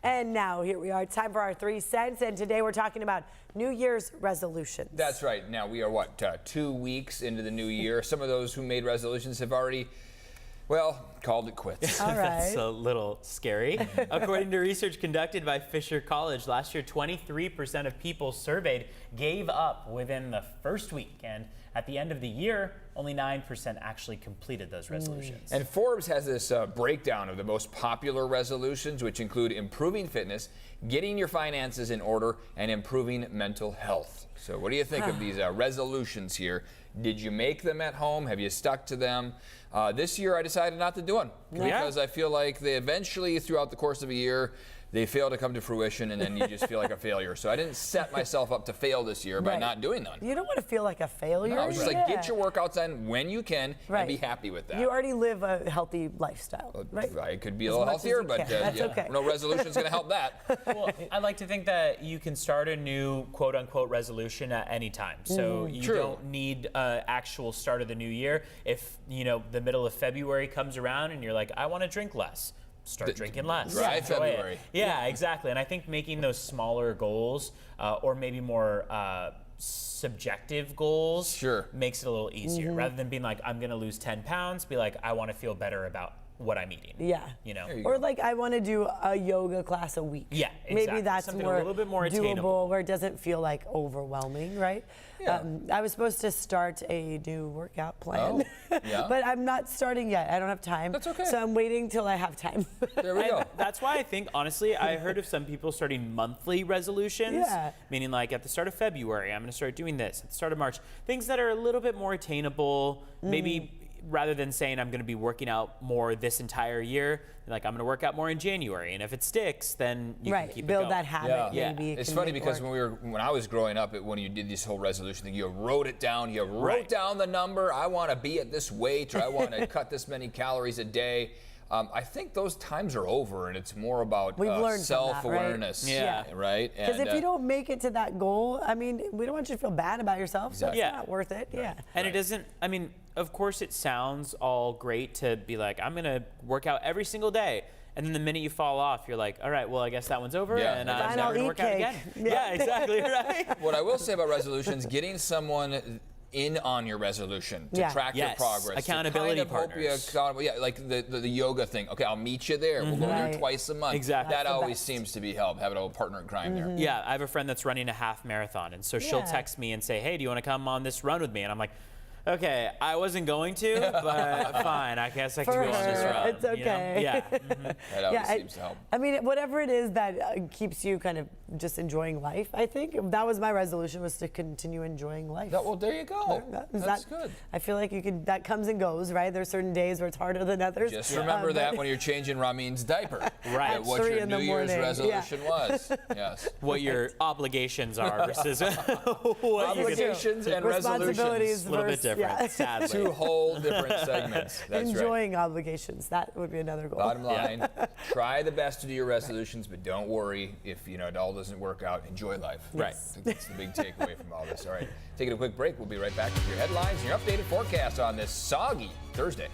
And now here we are. It's time for our 3 cents. And today we're talking about New Year's resolutions. That's right. Now we are, 2 weeks into the new year. Some of those who made resolutions have already, called it quits. All right. That's a little scary. According to research conducted by Fisher College, last year 23% of people surveyed gave up within the first week. And at the end of the year, only 9% actually completed those resolutions. And Forbes has this breakdown of the most popular resolutions, which include improving fitness, getting your finances in order, and improving mental health. So what do you think of these resolutions here? Did you make them at home? Have you stuck to them? This year I decided not to do one because I feel like they eventually, throughout the course of a year, they fail to come to fruition, and then you just feel like a failure. So I didn't set myself up to fail this year by not doing none. You don't want to feel like a failure. No, I was just like, get your workouts in when you can and be happy with that. You already live a healthy lifestyle, right? I could be a little healthier, but that's okay. No resolution's going to help that. Well, I like to think that you can start a new quote-unquote resolution at any time. So you don't need actual start of the new year. If, the middle of February comes around and you're like, I want to drink less. Start drinking less. Right, February. Yeah, exactly. And I think making those smaller goals or maybe more subjective goals makes it a little easier. Rather than being like, I'm going to lose 10 pounds, be like, I want to feel better about what I'm eating. Yeah. Or like, I want to do a yoga class a week. Yeah, exactly. Maybe that's something more a little bit more doable, attainable, where it doesn't feel like overwhelming, right? Yeah. I was supposed to start a new workout plan, but I'm not starting yet. I don't have time. That's okay. So I'm waiting till I have time. There we go. That's why I think, honestly, I heard of some people starting monthly resolutions, meaning like at the start of February, I'm going to start doing this. At the start of March, things that are a little bit more attainable, maybe. Rather than saying I'm going to be working out more this entire year, like I'm going to work out more in January, and if it sticks, then you can keep build it going. that habit. Yeah. Maybe it's funny because when I was growing up, when you did this whole resolution thing, you wrote it down. You wrote down the number. I want to be at this weight, or I want to cut this many calories a day. I think those times are over, and it's more about self-awareness, right? Because if you don't make it to that goal, I mean, we don't want you to feel bad about yourself, so it's not worth it. And it doesn't, I mean, of course it sounds all great to be like, I'm going to work out every single day. And then the minute you fall off, you're like, all right, well, I guess that one's over, and I'm never going to work out again. Yeah, exactly, right? What I will say about resolutions, getting someone in on your resolution to track your progress, accountability partners. Like the yoga thing. Okay, I'll meet you there. We'll go there twice a month. Exactly. That always seems to be help. Having a partner in crime there. Yeah, I have a friend that's running a half marathon, and so she'll text me and say, hey, do you want to come on this run with me? And I'm like, okay, I wasn't going to, but fine. I guess I can go on this run. It's okay. Yeah. That always seems to help. I mean, whatever it is that keeps you kind of just enjoying life, I think. That was my resolution, was to continue enjoying life. Well, there you go. That's good. I feel like that comes and goes, right? There's certain days where it's harder than others. Just remember that when you're changing Ramin's diaper. Right. What your New Year's resolution was. Yes. What your obligations are versus what obligations and resolutions. A little bit different, sadly. 2 whole different segments. That's Enjoying obligations. That would be another goal. Bottom line, try the best to do your resolutions, but don't worry if it all doesn't work out. Enjoy life. Right. I think that's the big takeaway from all this. All right, taking a quick break. We'll be right back with your headlines and your updated forecast on this soggy Thursday.